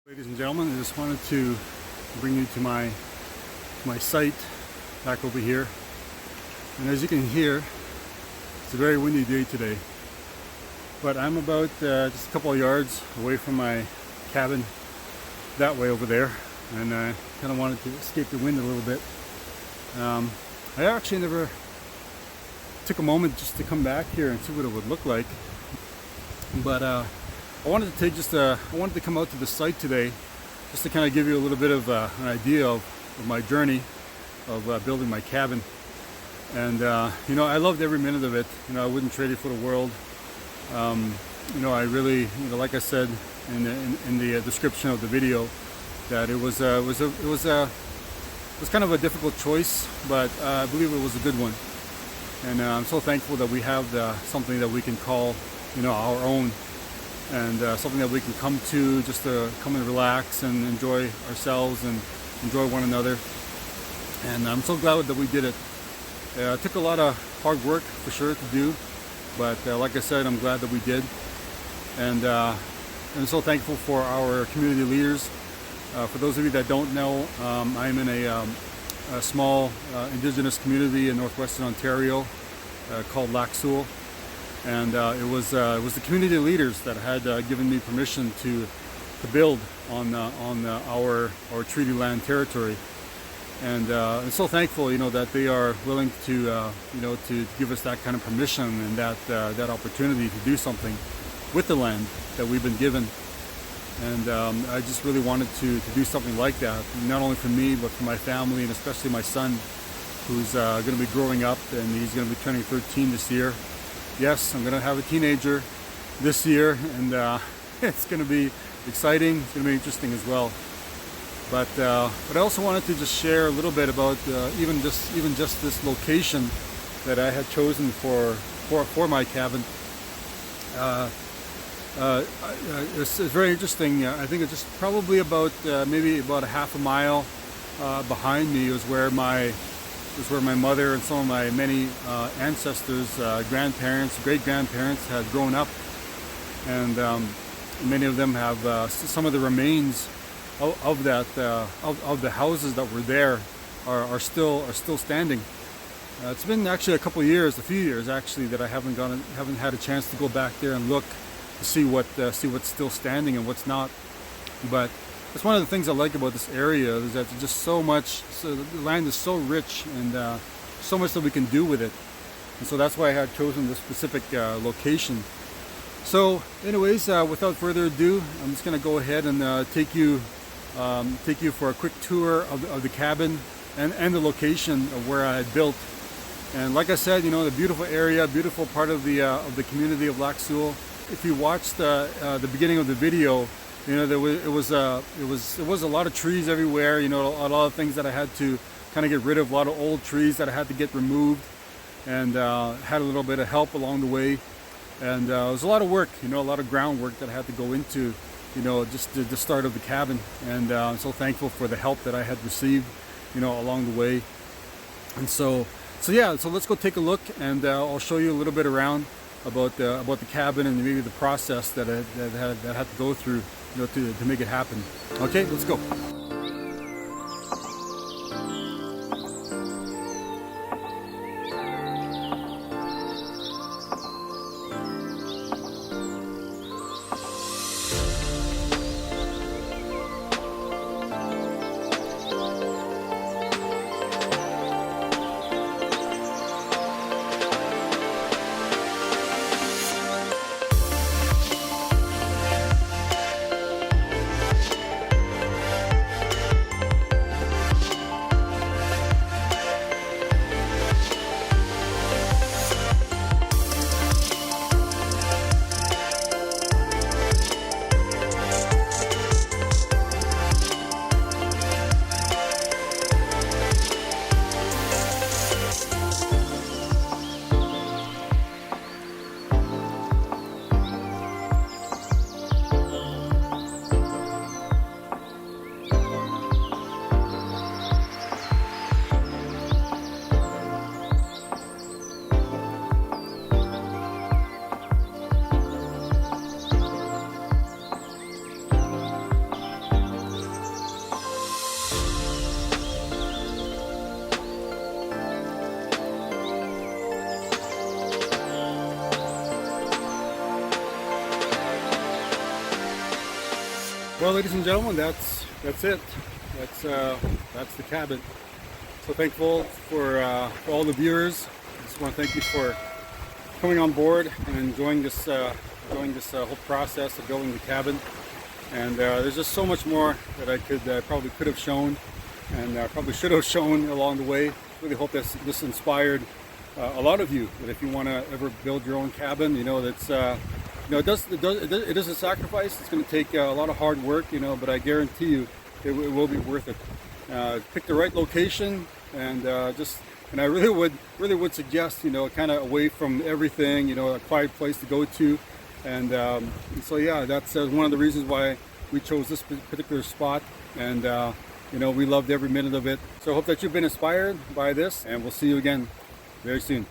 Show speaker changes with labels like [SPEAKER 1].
[SPEAKER 1] Ladies and gentlemen, I just wanted to bring you to my site back over here. And as you can hear, it's a very windy day today. But I'm about just a couple of yards away from my cabin that way over there. And I kind of wanted to escape the wind a little bit. I actually never took a moment just to come back here and see what it would look like. But I wanted to come out to the site today just to kind of give you a little bit of an idea of my journey of building my cabin. And you know, I loved every minute of it. You know, I wouldn't trade it for the world. You know, I really, you know, like I said in the description of the video, that it was kind of a difficult choice, but I believe it was a good one. And I'm so thankful that we have something that we can call, you know, our own. And something that we can come to just to come and relax and enjoy ourselves and enjoy one another. And I'm so glad that we did it. It took a lot of hard work for sure to do, but like I said, I'm glad that we did. And I'm so thankful for our community leaders. For those of you that don't know, I'm in a small Indigenous community in northwestern Ontario called LiQWYD. And it was the community leaders that had given me permission to build on our treaty land territory, and I'm so thankful, you know, that they are willing to you know, to give us that kind of permission and that opportunity to do something with the land that we've been given. And I just really wanted to do something like that, not only for me but for my family, and especially my son, who's going to be growing up, and he's going to be turning 13 this year. Yes, I'm going to have a teenager this year, and it's going to be exciting. It's going to be interesting as well. But I also wanted to just share a little bit about even just this location that I had chosen for my cabin. It's very interesting. I think it's just probably about maybe about a half a mile behind me was where my mother and some of my many ancestors, grandparents, great-grandparents had grown up. And many of them have some of the remains of the houses that were there are still standing. It's been actually a few years actually, that I haven't had a chance to go back there and look to see what's still standing and what's not. But that's one of the things I like about this area, is that there's just so much. So the land is so rich, and so much that we can do with it. And so that's why I had chosen this specific location. So, anyways, without further ado, I'm just going to go ahead and take you for a quick tour of the cabin and the location of where I had built. And like I said, you know, the beautiful area, beautiful part of the community of LiQWYD. If you watched the beginning of the video, you know, it was a lot of trees everywhere. You know, a lot of things that I had to kind of get rid of, a lot of old trees that I had to get removed, and had a little bit of help along the way. And it was a lot of work, you know, a lot of groundwork that I had to go into, you know, just the start of the cabin. And I'm so thankful for the help that I had received, you know, along the way. And so yeah, so let's go take a look, and I'll show you a little bit around about the cabin and maybe the process that I had to go through, you know, to make it happen. Okay, let's go. Well, ladies and gentlemen, that's it. That's the cabin. So thankful for all the viewers. I just want to thank you for coming on board and enjoying this whole process of building the cabin. And there's just so much more that I probably could have shown, and probably should have shown along the way. Really hope that this inspired a lot of you. That if you want to ever build your own cabin, you know that's it is a sacrifice. It's going to take a lot of hard work, you know, but I guarantee you it will be worth it. Pick the right location, and I really would suggest, you know, kind of away from everything, you know, a quiet place to go to. And so yeah, that's one of the reasons why we chose this particular spot, and you know, we loved every minute of it. So I hope that you've been inspired by this, and we'll see you again very soon.